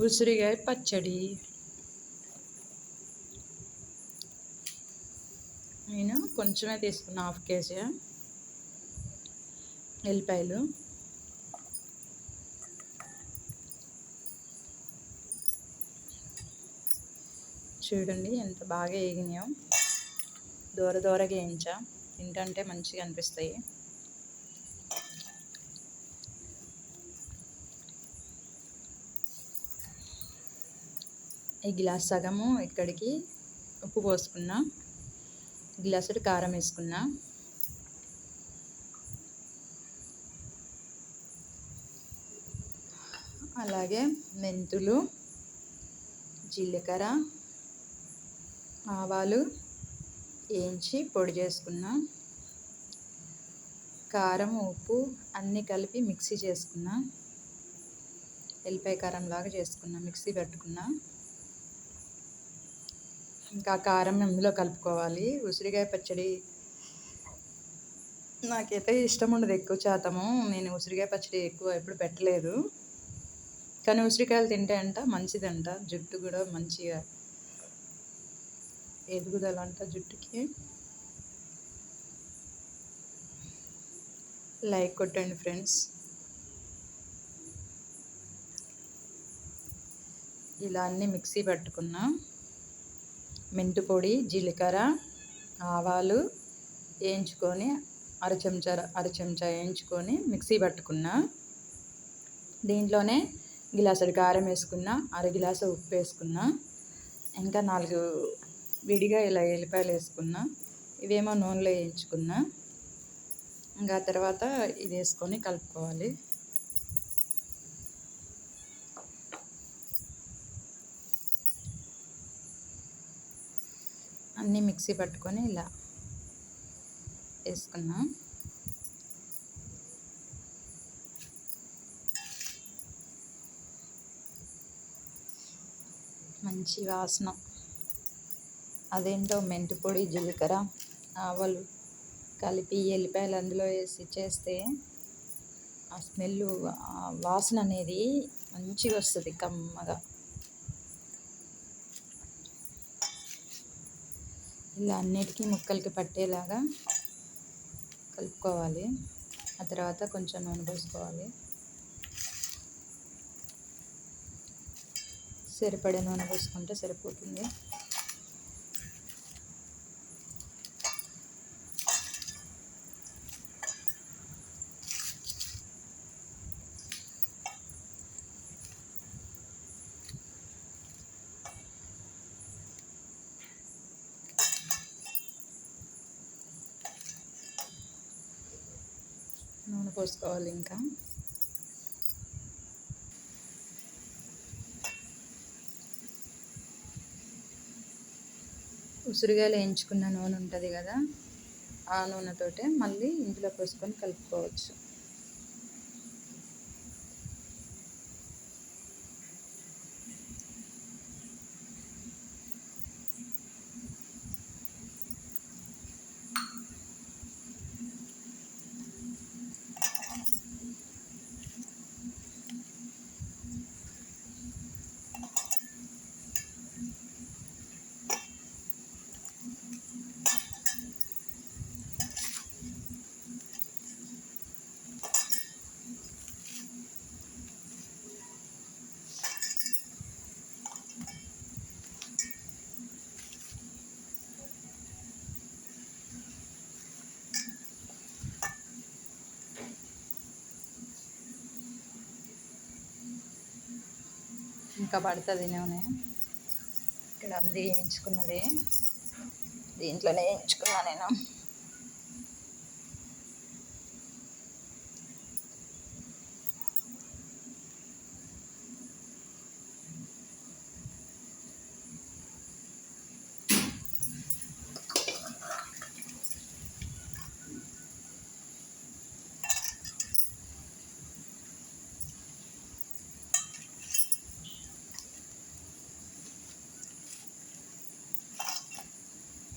ఉసిరికాయ పచ్చడి. నేను కొంచెమే తీసుకున్నా, 1/2 కేజీ ఎల్లిపాయలు. చూడండి ఎంత బాగా వేగినాయో. దూరగా వేయించా, తింటంటే మంచిగా అనిపిస్తాయి. ఈ గ్లాస్ సగము ఇక్కడికి ఉప్పు పోసుకున్నా, గ్లాసుడు కారం వేసుకున్నా. అలాగే మెంతులు, జీలకర్ర, ఆవాలు వేయించి పొడి చేసుకున్నా. కారం, ఉప్పు అన్నీ కలిపి మిక్సీ చేసుకున్నా. ఎల్లిపాయ కారం లాగా చేసుకున్నా, మిక్సీ పెట్టుకున్నా. ఇంకా కారం ఇందులో కలుపుకోవాలి. ఉసిరికాయ పచ్చడి నాకైతే ఇష్టం ఉండదు ఎక్కువ శాతము. నేను ఉసిరికాయ పచ్చడి ఎక్కువ ఎప్పుడు పెట్టలేదు. కానీ ఉసిరికాయలు తింటే అంట మంచిదంట, జుట్టు కూడా మంచిగా ఎదుగుదల అంట జుట్టుకి. లైక్ కొట్టండి ఫ్రెండ్స్. ఇలా అన్నీ మిక్సీ పట్టుకున్నా. మెంతు పొడి, జీలకర్ర, ఆవాలు వేయించుకొని అర చెంచా వేయించుకొని మిక్సీ పట్టుకున్నా. దీంట్లోనే గిలాసుడు కారం వేసుకున్నా, అర గిలాసు ఉప్పు వేసుకున్నా. ఇంకా 4 విడిగా ఇలా ఎల్లిపాయలు వేసుకున్నా. ఇవేమో నూనెలో వేయించుకున్నా. ఇంకా తర్వాత ఇది వేసుకొని కలుపుకోవాలి. అన్నీ మిక్సీ పట్టుకొని ఇలా వేసుకున్నా. మంచి వాసన. అదేంటో మెంతి పొడి, జీలకర్ర, ఆవాలు కలిపి ఎల్లిపాయలు అందులో వేసి చేస్తే ఆ స్మెల్, ఆ వాసన అనేది మంచిగా వస్తుంది, కమ్మగా. ఇలా అన్నిటికీ ముక్కలకి పట్టేలాగా కలుపుకోవాలి. ఆ తర్వాత కొంచెం నూనె పోసుకోవాలి. సరిపడే నూనె పోసుకుంటే సరిపోతుంది. నూనె పోసుకోవాలి. ఇంకా ఉసిరికాయలు వేయించుకున్న నూనె ఉంటుంది కదా, ఆ నూనెతోటే మళ్ళీ ఇందులో పోసుకొని కలుపుకోవచ్చు. ఇంకా పడుతుంది నూనె. ఇక్కడ అంది వేయించుకున్నది, దీంట్లోనే వేయించుకున్నా నేను.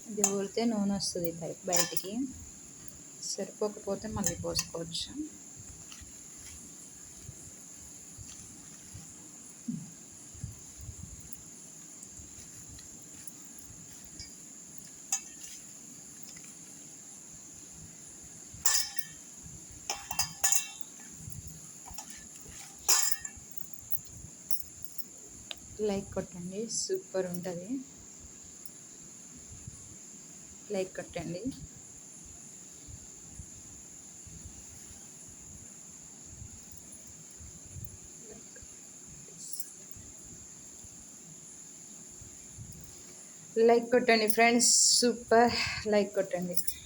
ఇది ఊరితే నూనె వస్తుంది బయటికి. సరిపోకపోతే మళ్ళీ పోసుకోవచ్చు. లైక్ కొట్టండి, సూపర్ ఉంటుంది. లైక్ కొట్టండి. లైక్ కొట్టండి ఫ్రెండ్స్, సూపర్. లైక్ కొట్టండి.